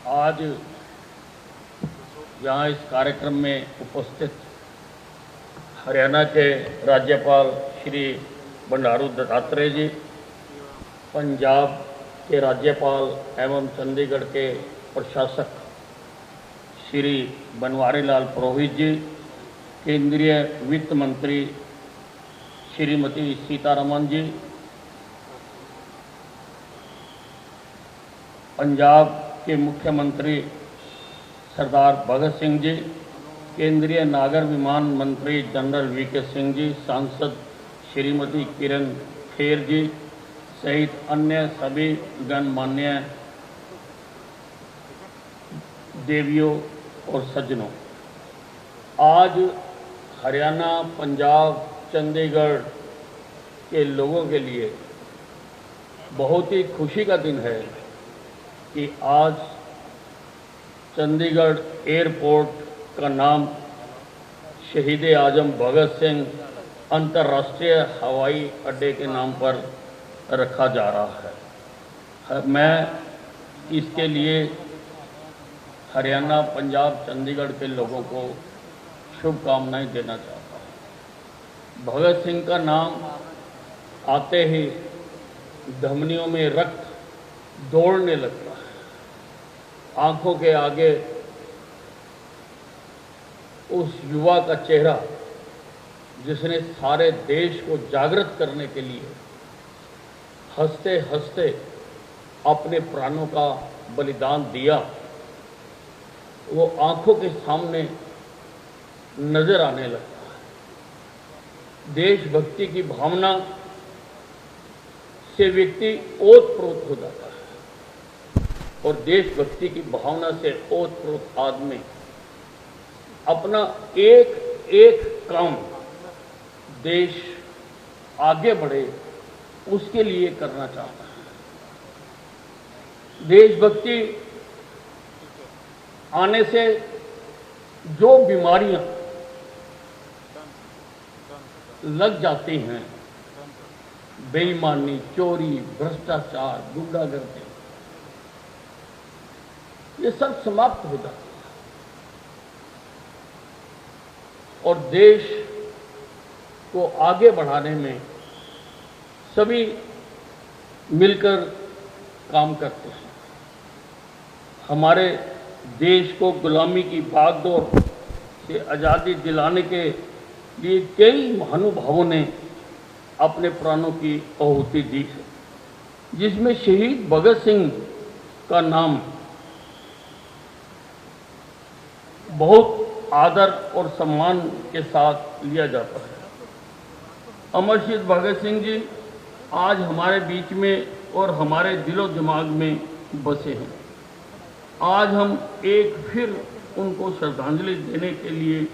आज यहाँ इस कार्यक्रम में उपस्थित हरियाणा के राज्यपाल श्री बंडारू दत्तात्रेय जी, पंजाब के राज्यपाल एवं चंडीगढ़ के प्रशासक श्री बनवारी लाल पुरोहित जी, केंद्रीय वित्त मंत्री श्रीमती सीतारमण जी, पंजाब के मुख्यमंत्री सरदार भगत सिंह जी, केंद्रीय नागर विमान मंत्री जनरल वीके सिंह जी, सांसद श्रीमती किरण खेर जी सहित अन्य सभी गणमान्य देवियों और सज्जनों, आज हरियाणा, पंजाब, चंडीगढ़ के लोगों के लिए बहुत ही खुशी का दिन है कि आज चंडीगढ़ एयरपोर्ट का नाम शहीद आजम भगत सिंह अंतर्राष्ट्रीय हवाई अड्डे के नाम पर रखा जा रहा है। मैं इसके लिए हरियाणा, पंजाब, चंडीगढ़ के लोगों को शुभकामनाएं देना चाहता हूँ। भगत सिंह का नाम आते ही धमनियों में रक्त दौड़ने लगता है। आंखों के आगे उस युवा का चेहरा जिसने सारे देश को जागृत करने के लिए हंसते हंसते अपने प्राणों का बलिदान दिया, वो आंखों के सामने नजर आने लगता है। देशभक्ति की भावना से व्यक्ति ओतप्रोत हो जाता है और देशभक्ति की भावना से ओतप्रोत आदमी अपना एक एक काम देश आगे बढ़े उसके लिए करना चाहता है। देशभक्ति आने से जो बीमारियां लग जाती हैं, बेईमानी, चोरी, भ्रष्टाचार, गुंडागर्दी, ये सब समाप्त हो जाता है और देश को आगे बढ़ाने में सभी मिलकर काम करते हैं। हमारे देश को गुलामी की भागदौड़ से आज़ादी दिलाने के लिए कई महानुभावों ने अपने प्राणों की आहुति दी है, जिसमें शहीद भगत सिंह का नाम बहुत आदर और सम्मान के साथ लिया जाता है। अमर शहीद भगत सिंह जी आज हमारे बीच में और हमारे दिलो दिमाग में बसे हैं। आज हम एक फिर उनको श्रद्धांजलि देने के लिए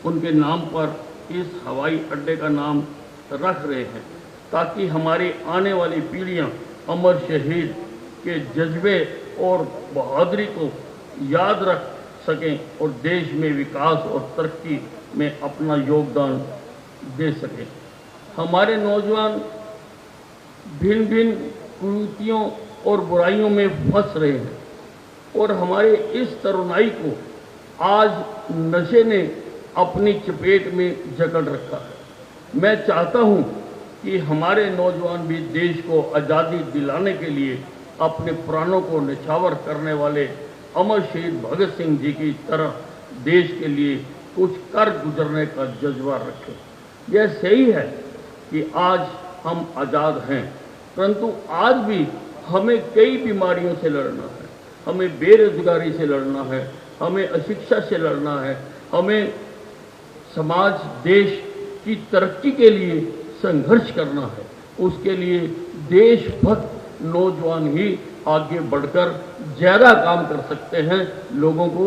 उनके नाम पर इस हवाई अड्डे का नाम रख रहे हैं, ताकि हमारी आने वाली पीढ़ियां अमर शहीद के जज्बे और बहादुरी को याद रख सकें और देश में विकास और तरक्की में अपना योगदान दे सकें। हमारे नौजवान भिन्न भिन्न कुरीतियों और बुराइयों में फंस रहे हैं और हमारे इस तरुणाई को आज नशे ने अपनी चपेट में जकड़ रखा है। मैं चाहता हूं कि हमारे नौजवान भी देश को आज़ादी दिलाने के लिए अपने प्राणों को न्यौछावर करने वाले अमर शहीद भगत सिंह जी की तरह देश के लिए कुछ कर गुजरने का जज्बा रखें। यह सही है कि आज हम आज़ाद हैं, परंतु आज भी हमें कई बीमारियों से लड़ना है। हमें बेरोजगारी से लड़ना है, हमें अशिक्षा से लड़ना है, हमें समाज देश की तरक्की के लिए संघर्ष करना है। उसके लिए देशभक्त नौजवान ही आगे बढ़कर ज़्यादा काम कर सकते हैं, लोगों को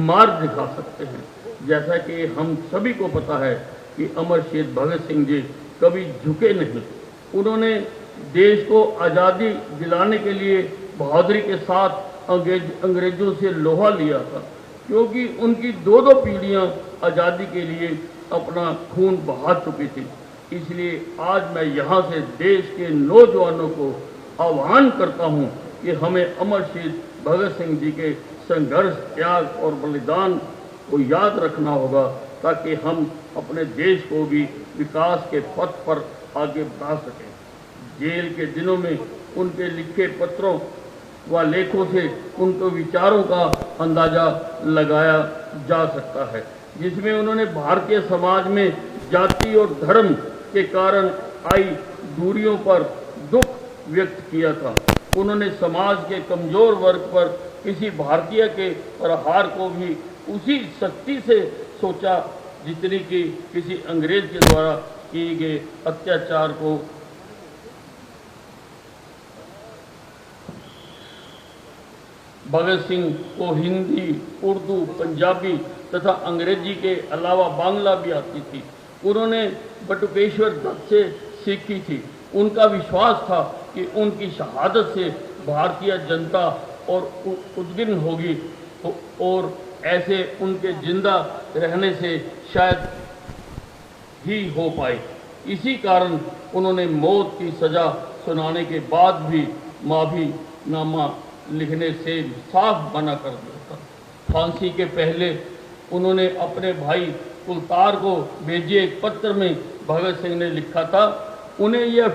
मार्ग दिखा सकते हैं। जैसा कि हम सभी को पता है कि अमर शहीद भगत सिंह जी कभी झुके नहीं। उन्होंने देश को आज़ादी दिलाने के लिए बहादुरी के साथ अंग्रेजों से लोहा लिया था, क्योंकि उनकी दो पीढ़ियां आज़ादी के लिए अपना खून बहा चुकी थी। इसलिए आज मैं यहाँ से देश के नौजवानों को आह्वान करता हूँ कि हमें अमर शहीद भगत सिंह जी के संघर्ष, त्याग और बलिदान को याद रखना होगा, ताकि हम अपने देश को भी विकास के पथ पर आगे बढ़ा सकें। जेल के दिनों में उनके लिखे पत्रों व लेखों से उनके विचारों का अंदाजा लगाया जा सकता है, जिसमें उन्होंने भारतीय समाज में जाति और धर्म के कारण आई दूरियों पर दुख व्यक्त किया था। उन्होंने समाज के कमजोर वर्ग पर किसी भारतीय के प्रहार को भी उसी सख्ती से सोचा जितनी कि किसी अंग्रेज के द्वारा किए गए अत्याचार को। भगत सिंह को हिंदी, उर्दू, पंजाबी तथा अंग्रेजी के अलावा बांग्ला भी आती थी। उन्होंने बटुकेश्वर दत्त से सीखी थी। उनका विश्वास था कि उनकी शहादत से भारतीय जनता और उद्विग्न होगी और ऐसे उनके जिंदा रहने से शायद ही हो पाए। इसी कारण उन्होंने मौत की सजा सुनाने के बाद भी माफीनामा लिखने से साफ मना कर दिया था। फांसी के पहले उन्होंने अपने भाई कुलतार को भेजे एक पत्र में भगत सिंह ने लिखा था, उन्हें यह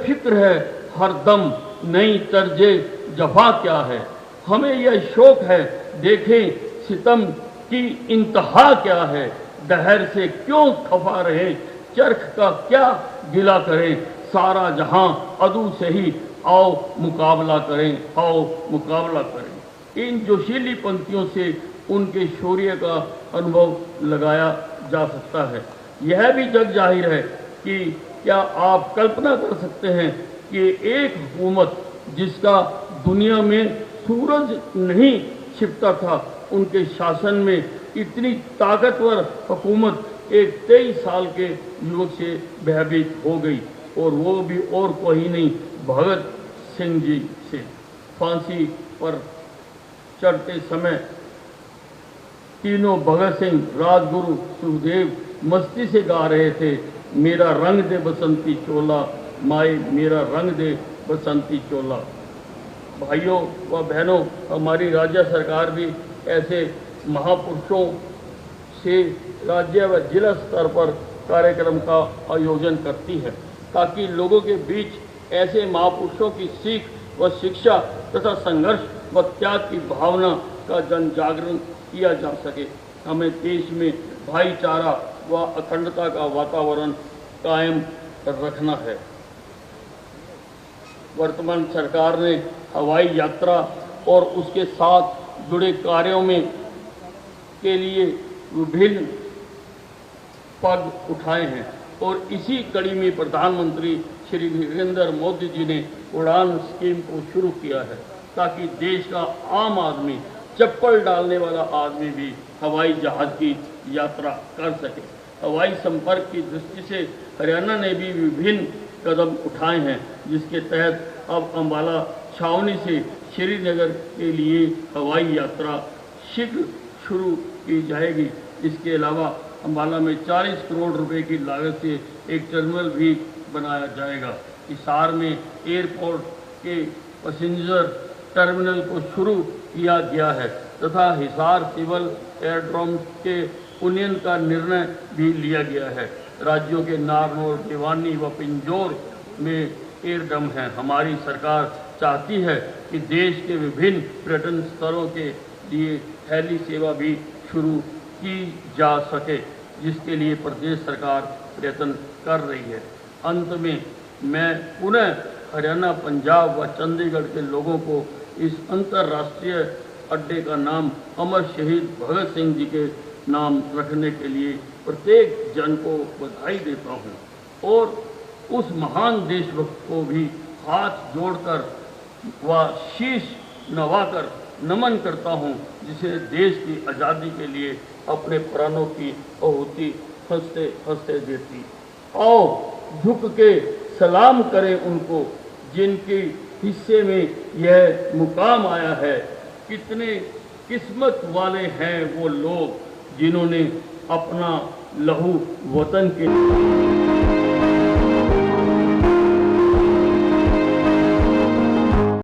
फिक्र है हर दम नई तर्जे जफा क्या है। हमें यह शौक है देखें सितम की इंतहा क्या है। दहर से क्यों खफा रहे, चरख का क्या गिला करें। सारा जहां अदू से ही आओ मुकाबला करें। इन जोशीली पंक्तियों से उनके शौर्य का अनुभव लगाया जा सकता है। यह भी जग जाहिर है कि क्या आप कल्पना कर सकते हैं कि एक हुकूमत जिसका दुनिया में सूरज नहीं छिपता था, उनके शासन में इतनी ताकतवर हुकूमत एक 23 साल के युवक से भयभीत हो गई, और वो भी और कोई नहीं, भगत सिंह जी से। फांसी पर चढ़ते समय तीनों भगत सिंह, राजगुरु, सुखदेव मस्ती से गा रहे थे, मेरा रंग दे बसंती चोला माए, मेरा रंग दे बसंती चोला। भाइयों व बहनों, हमारी राज्य सरकार भी ऐसे महापुरुषों से राज्य व जिला स्तर पर कार्यक्रम का आयोजन करती है, ताकि लोगों के बीच ऐसे महापुरुषों की सीख व शिक्षा तथा संघर्ष व त्याग की भावना का जन जागरण किया जा सके। हमें देश में भाईचारा व अखंडता का वातावरण कायम रखना है। वर्तमान सरकार ने हवाई यात्रा और उसके साथ जुड़े कार्यों में के लिए विभिन्न पग उठाए हैं, और इसी कड़ी में प्रधानमंत्री श्री नरेंद्र मोदी जी ने उड़ान स्कीम को शुरू किया है, ताकि देश का आम आदमी, चप्पल डालने वाला आदमी भी हवाई जहाज की यात्रा कर सके। हवाई संपर्क की दृष्टि से हरियाणा ने भी विभिन्न कदम उठाए हैं, जिसके तहत अब अंबाला छावनी से श्रीनगर के लिए हवाई यात्रा शीघ्र शुरू की जाएगी। इसके अलावा अंबाला में 40 करोड़ रुपए की लागत से एक टर्मिनल भी बनाया जाएगा। हिसार में एयरपोर्ट के पैसेंजर टर्मिनल को शुरू किया गया है तथा हिसार सिविल एयरड्रोम के उन्नयन का निर्णय भी लिया गया है। राज्यों के नारनौल, भिवानी व पिंजौर में एयरड्रम है। हमारी सरकार चाहती है कि देश के विभिन्न पर्यटन स्थलों के लिए हेली सेवा भी शुरू की जा सके, जिसके लिए प्रदेश सरकार प्रयत्न कर रही है। अंत में मैं पुनः हरियाणा, पंजाब व चंडीगढ़ के लोगों को इस अंतर्राष्ट्रीय अड्डे का नाम अमर शहीद भगत सिंह जी के नाम रखने के लिए प्रत्येक जन को बधाई देता हूँ, और उस महान देशभक्त को भी हाथ जोड़कर व शीश नवाकर नमन करता हूँ, जिसे देश की आज़ादी के लिए अपने प्राणों की आहुति हंसते हंसते देती। आओ झुक के सलाम करें उनको, जिनकी हिस्से में यह मुकाम आया है। कितने किस्मत वाले हैं वो लोग, जिन्होंने अपना लहू वतन के